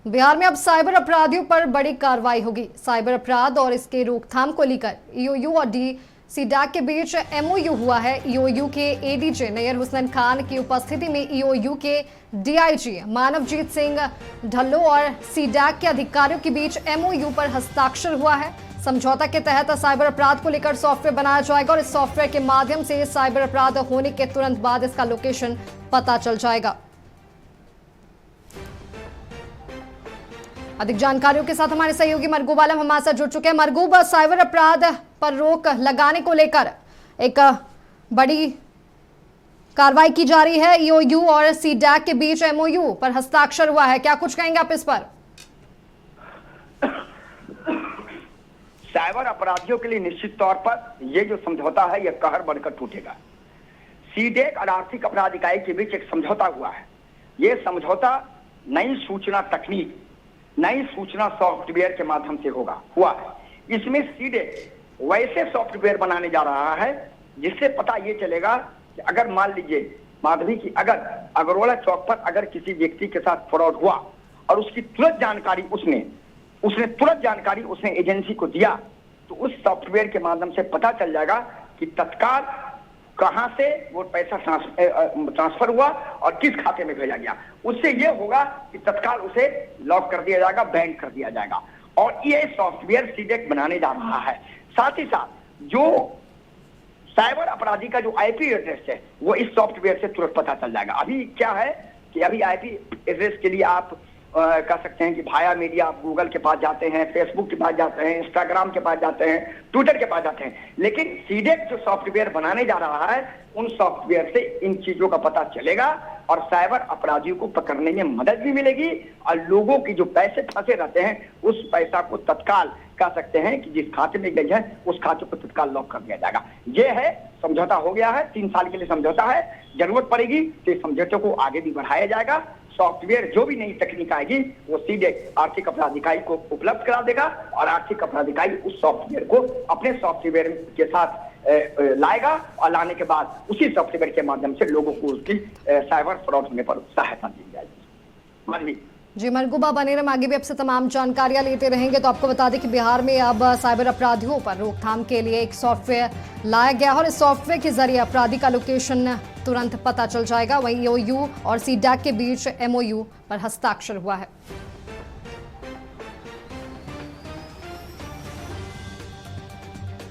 बिहार में अब साइबर अपराधियों पर बड़ी कार्रवाई होगी। साइबर अपराध और इसके रोकथाम को लेकर ईओयू और सीडैक के बीच एमओयू हुआ है। ईओयू के एडीजी नैयर हुसैन खान की उपस्थिति में ईओयू के डीआईजी मानवजीत सिंह ढल्लो और सीडैक के अधिकारियों के बीच एमओयू पर हस्ताक्षर हुआ है। समझौता के तहत साइबर अपराध को लेकर सॉफ्टवेयर बनाया जाएगा और इस सॉफ्टवेयर के माध्यम से साइबर अपराध होने के तुरंत बाद इसका लोकेशन पता चल जाएगा। अधिक जानकारियों के साथ हमारे सहयोगी मरगूब आलम हमारे साथ जुड़ चुके हैं। मरगूब, साइबर अपराध पर रोक लगाने को लेकर एक बड़ी कार्रवाई की जा रही है। ईओयू और सीडैक के बीच एमओयू पर हस्ताक्षर हुआ है, क्या कुछ कहेंगे आप इस पर? साइबर अपराधियों के लिए निश्चित तौर पर यह जो समझौता है यह कहर बनकर टूटेगा। सीडैक और आर्थिक अपराध इकाई के बीच एक समझौता हुआ है। यह समझौता नई सूचना तकनीक, नई सूचना सॉफ्टवेयर के माध्यम से हुआ है। इसमें सीडैक वैसे सॉफ्टवेयर बनाने जा रहा है जिससे पता ये चलेगा कि अगर मान लीजिए माधवी की अगर अग्रवाला चौक पर अगर किसी व्यक्ति के साथ फ्रॉड हुआ और उसकी तुरंत जानकारी उसने एजेंसी को दिया, तो उस सॉफ्टवेयर के माध्यम से पता चल जाएगा कि तत्काल कहां से वो पैसा ट्रांसफर हुआ और किस खाते में भेजा गया। उससे ये होगा कि तत्काल उसे लॉक कर दिया जाएगा, बैन कर दिया जाएगा। और ये सॉफ्टवेयर सीडैक बनाने जा रहा है। साथ ही साथ जो साइबर अपराधी का जो आईपी एड्रेस है वो इस सॉफ्टवेयर से तुरंत पता चल जाएगा। अभी क्या है कि अभी आईपी एड्रेस के लिए आप कह सकते हैं कि भाया मीडिया आप गूगल के पास जाते हैं, फेसबुक के पास जाते हैं, इंस्टाग्राम के पास जाते हैं, ट्विटर के पास जाते हैं। लेकिन सीडैक जो सॉफ्टवेयर बनाने जा रहा है उन सॉफ्टवेयर से इन चीजों का पता चलेगा और साइबर अपराधियों को पकड़ने में मदद भी मिलेगी और लोगों की जो पैसे फंसे रहते हैं उस पैसा को तत्काल कह सकते हैं कि जिस खाते में गई है उस खाते को तत्काल लॉक कर दिया जाएगा। ये है समझौता हो गया है, 3 साल के लिए समझौता है। जरूरत पड़ेगी तो इस समझौते को आगे भी बढ़ाया जाएगा। सॉफ्टवेयर जो भी नई तकनीक आएगी वो सीडैक आर्थिक अपराध इकाई को उपलब्ध करा देगा और आर्थिक अपराध इकाई उस सॉफ्टवेयर को अपने सॉफ्टवेयर के साथ लाएगा और लाने के बाद उसी सॉफ्टवेयर के माध्यम से लोगों को उसकी साइबर फ्रॉड होने पर सहायता दी जाएगी। माधवी जी, मरगूबा बने रहे, आगे भी आपसे तमाम जानकारियां लेते रहेंगे। तो आपको बता दें कि बिहार में अब साइबर अपराधियों पर रोकथाम के लिए एक सॉफ्टवेयर लाया गया है और इस सॉफ्टवेयर के जरिए अपराधी का लोकेशन तुरंत पता चल जाएगा। वहीं ईओयू और सीडैक के बीच एमओयू पर हस्ताक्षर हुआ है।